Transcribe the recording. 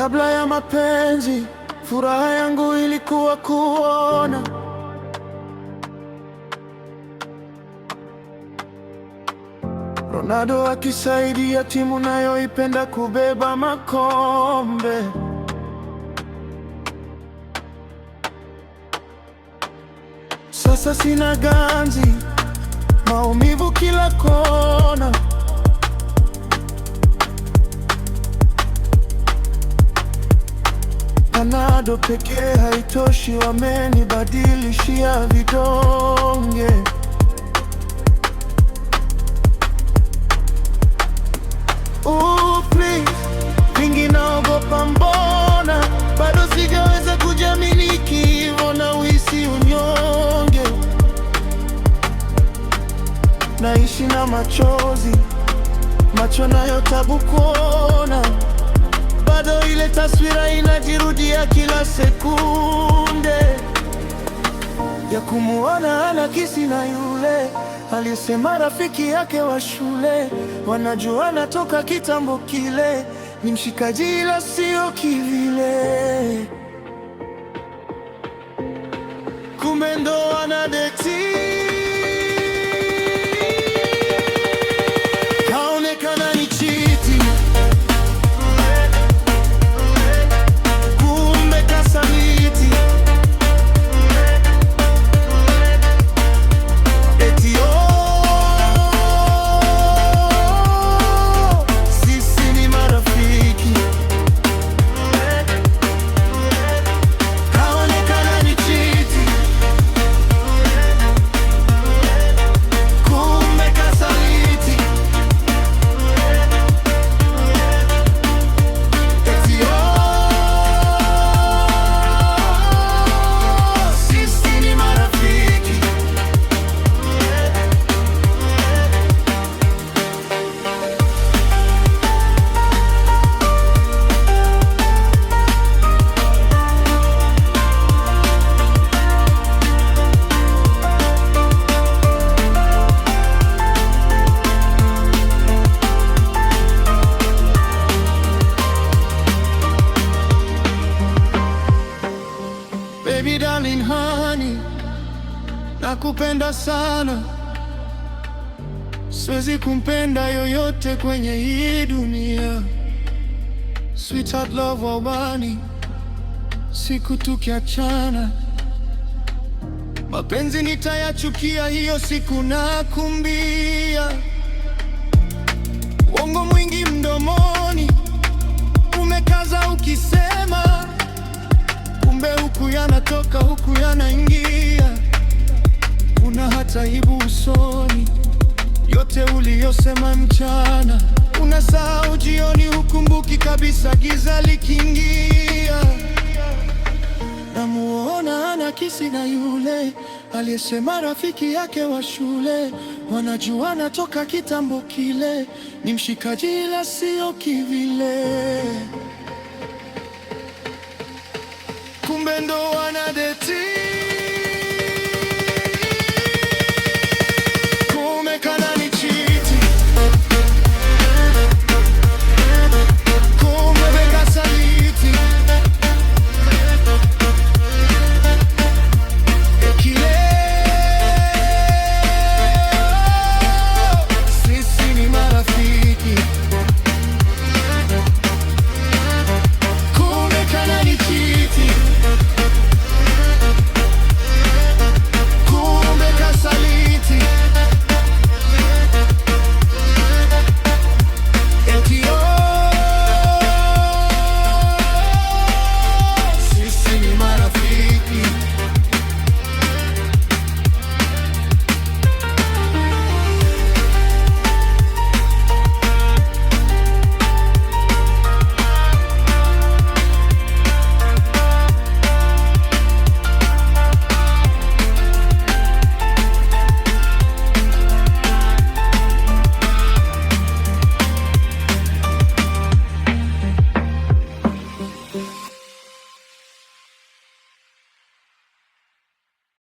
Kabla ya mapenzi, furaha yangu ilikuwa kuona Ronaldo akisaidia timu nayoipenda kubeba makombe. Sasa sina ganzi, maumivu kila kona. Panado pekee haitoshi, wamenibadilishia vidonge. Please, vingi naogopa, mbona bado sijaweza kujamiliki hivyo, na uhisi unyonge. Naishi na machozi, macho nayo tabu kuona, bado ile taswira inajirudia kila sekunde, ya kumuona anakisi na yule aliyesema rafiki yake wa shule. Wanajuana toka kitambo kile, ni mshikaji ila sio kivile. Kumbe ndo anadeti, kaonekana ni chiti, kumbe kasaliti. Baby darling honey, nakupenda sana, siwezi kumpenda yoyote kwenye hii dunia. Sweetheart love wabani, siku tukiachana, mapenzi nitayachukia, hiyo siku nakumbia. Uongo mwingi mdomoni, umekaza ukisema, kumbe huku yanatoka huku yanaingia. Una hata aibu usoni, yote uliyosema mchana unasahau jioni, hukumbuki kabisa giza likiingia. Namuona anakisi na yule aliyesema rafiki yake wa shule. Wanajuana toka kitambo kile, ni mshikaji ila sio kivile. Kumbe ndo wanadeti.